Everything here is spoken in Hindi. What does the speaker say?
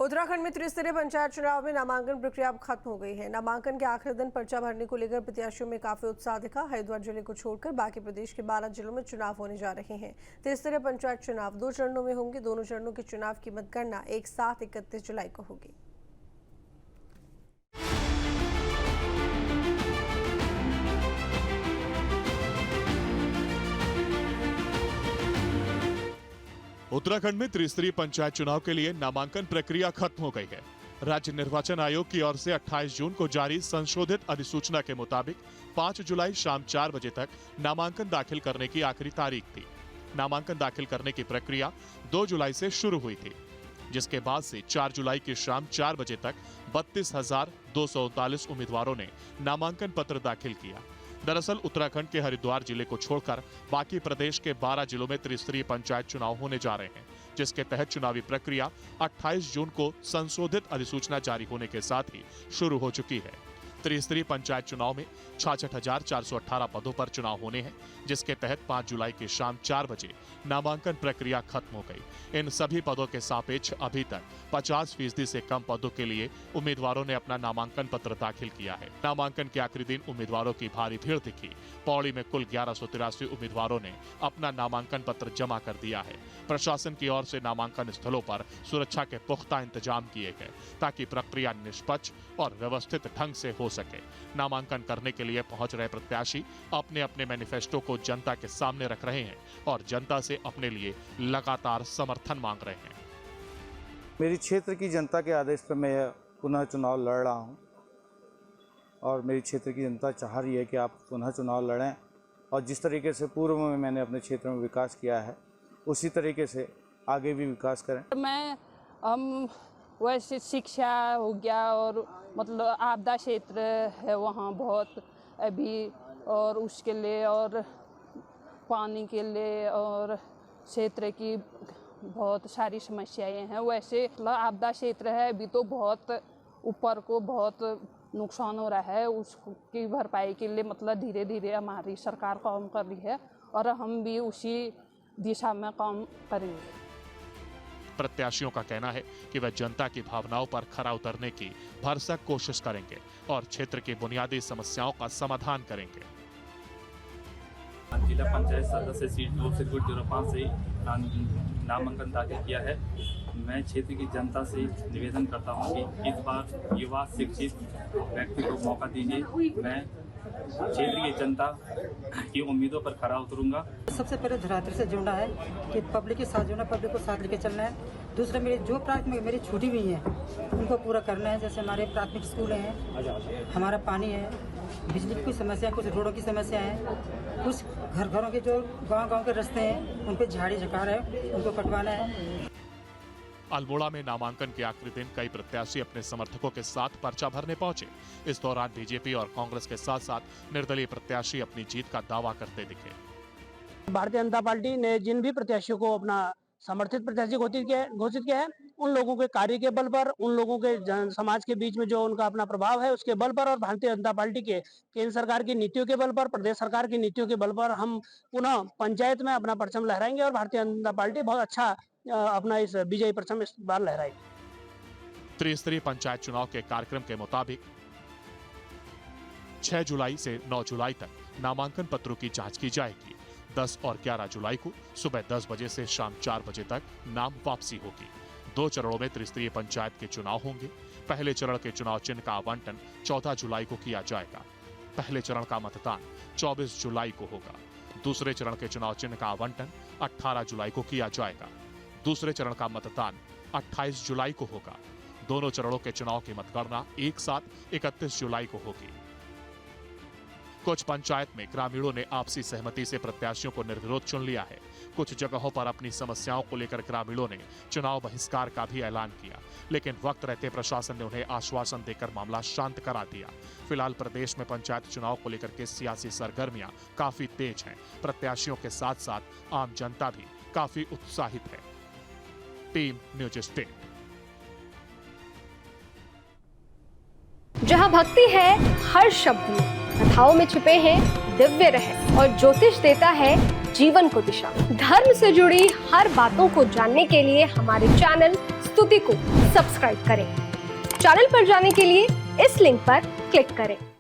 उत्तराखंड में त्रिस्तरीय पंचायत चुनाव में नामांकन प्रक्रिया अब खत्म हो गई है। नामांकन के आखिरी दिन पर्चा भरने को लेकर प्रत्याशियों में काफी उत्साह दिखा। हरिद्वार जिले को छोड़कर बाकी प्रदेश के 12 जिलों में चुनाव होने जा रहे हैं। त्रिस्तरीय पंचायत चुनाव 2 चरणों में होंगे। दोनों चरणों के चुनाव की मतगणना एक साथ 31 जुलाई को होगी। उत्तराखंड में त्रिस्तरीय पंचायत चुनाव के लिए नामांकन प्रक्रिया खत्म हो गई है। राज्य निर्वाचन आयोग की ओर से 28 जून को जारी संशोधित अधिसूचना के मुताबिक 5 जुलाई शाम 4 बजे तक नामांकन दाखिल करने की आखिरी तारीख थी। नामांकन दाखिल करने की प्रक्रिया 2 जुलाई से शुरू हुई थी, जिसके बाद से 4 जुलाई की शाम 4 बजे तक 32,239 उम्मीदवारों ने नामांकन पत्र दाखिल किया। दरअसल उत्तराखंड के हरिद्वार जिले को छोड़कर बाकी प्रदेश के 12 जिलों में त्रिस्तरीय पंचायत चुनाव होने जा रहे हैं, जिसके तहत चुनावी प्रक्रिया 28 जून को संशोधित अधिसूचना जारी होने के साथ ही शुरू हो चुकी है। त्रिस्तरीय पंचायत चुनाव में 66,418 पदों पर चुनाव होने हैं, जिसके तहत 5 जुलाई की शाम 4 बजे नामांकन प्रक्रिया खत्म हो गई। इन सभी पदों के सापेक्ष अभी तक 50% से कम पदों के लिए उम्मीदवारों ने अपना नामांकन पत्र दाखिल किया है। नामांकन के आखिरी दिन उम्मीदवारों की भारी भीड़ दिखी। पौड़ी में कुल 1183 उम्मीदवारों ने अपना नामांकन पत्र जमा कर दिया है। प्रशासन की ओर से नामांकन स्थलों पर सुरक्षा के पुख्ता इंतजाम किए गए, ताकि प्रक्रिया निष्पक्ष और व्यवस्थित ढंग से हो सके। नामांकन करने के लिए पहुंच रहे प्रत्याशी अपने अपने मैनिफेस्टो को जनता के सामने रख रहे हैं और जनता से अपने लिए लगातार समर्थन मांग रहे हैं। मेरी क्षेत्र की जनता के आदेश पर मैं पुनः चुनाव लड़ रहा हूं और मेरी क्षेत्र की जनता चाह रही है कि आप पुनः चुनाव लड़ें और जिस तरीके से पूर्व में मैंने अपने क्षेत्र में विकास किया है उसी तरीके से आगे भी विकास करें। मैं वैसे शिक्षा हो गया और मतलब आपदा क्षेत्र है वहाँ बहुत अभी, और उसके लिए और पानी के लिए और क्षेत्र की बहुत सारी समस्याएं हैं। वैसे मतलब आपदा क्षेत्र है अभी तो बहुत ऊपर को बहुत नुकसान हो रहा है, उसकी भरपाई के लिए मतलब धीरे धीरे हमारी सरकार काम कर रही है और हम भी उसी दिशा में काम करेंगे। प्रत्याशियों का कहना है कि वे जनता की भावनाओं पर खरा उतरने की भरसक कोशिश करेंगे और क्षेत्र की बुनियादी समस्याओं का समाधान करेंगे। जिला पंचायत सदस्य सीट 2/05 से नामांकन दाखिल किया है। मैं क्षेत्र की जनता से निवेदन करता हूं कि इस बार युवा शिक्षित व्यक्ति को मौका दीजिए। मैं क्षेत्र की जनता की उम्मीदों पर खरा उतरूंगा। सबसे पहले धरातल से जुड़ना है कि पब्लिक के साथ जुड़ना, पब्लिक को साथ लेके चलना है। दूसरा, मेरी जो प्राथमिक मेरी छूटी हुई है उनको पूरा करना है। जैसे हमारे प्राथमिक स्कूल हैं, हमारा पानी है, बिजली की कुछ समस्या है, कुछ रोडों की समस्या है, कुछ घरों के जो गांव के रास्ते हैं उन पर झाड़ी झकार है, उनको कटवाना है। अल्मोड़ा में नामांकन के आखिरी दिन कई प्रत्याशी अपने समर्थकों के साथ पर्चा भरने पहुंचे। इस दौरान बीजेपी और कांग्रेस के साथ साथ निर्दलीय प्रत्याशी अपनी जीत का दावा करते दिखे। भारतीय जनता पार्टी ने जिन भी प्रत्याशियों को अपना समर्थित प्रत्याशी घोषित किया है, उन लोगों के कार्य के बल पर, उन लोगों के समाज के बीच में जो उनका अपना प्रभाव है उसके बल पर और भारतीय जनता पार्टी के केंद्र सरकार की नीतियों के बल पर, प्रदेश सरकार की नीतियों के बल पर हम पुनः पंचायत में अपना परचम लहराएंगे और भारतीय जनता पार्टी बहुत अच्छा अपना इस विजयी परचम इस बार लहराएगी। त्रिस्तरीय पंचायत चुनाव के कार्यक्रम के मुताबिक 6 जुलाई से 9 जुलाई तक नामांकन पत्रों की जांच की जाएगी। 10 और 11 जुलाई को सुबह 10 बजे से शाम 4 बजे तक नाम वापसी होगी। 2 चरणों में त्रिस्तरीय पंचायत के चुनाव होंगे। पहले चरण के चुनाव चिन्ह का आवंटन 14 जुलाई को किया जाएगा। पहले चरण का मतदान 24 जुलाई को होगा। दूसरे चरण के चुनाव चिन्ह का आवंटन 18 जुलाई को किया जाएगा। दूसरे चरण का मतदान 28 जुलाई को होगा। दोनों चरणों के चुनाव की मतगणना एक साथ 31 जुलाई को होगी। कुछ पंचायत में ग्रामीणों ने आपसी सहमति से प्रत्याशियों को निर्विरोध चुन लिया है। कुछ जगहों पर अपनी समस्याओं को लेकर ग्रामीणों ने चुनाव बहिष्कार का भी ऐलान किया, लेकिन वक्त रहते प्रशासन ने उन्हें आश्वासन देकर मामला शांत करा दिया। फिलहाल प्रदेश में पंचायत चुनाव को लेकर के सियासी सरगर्मियां काफी तेज हैं। प्रत्याशियों के साथ साथ आम जनता भी काफी उत्साहित है। Team news state. जहां भक्ति है हर शब्द में, कथाओं में छुपे हैं दिव्य रहस्य और ज्योतिष देता है जीवन को दिशा। धर्म से जुड़ी हर बातों को जानने के लिए हमारे चैनल प्रस्तुति को सब्सक्राइब करें। चैनल पर जाने के लिए इस लिंक पर क्लिक करें।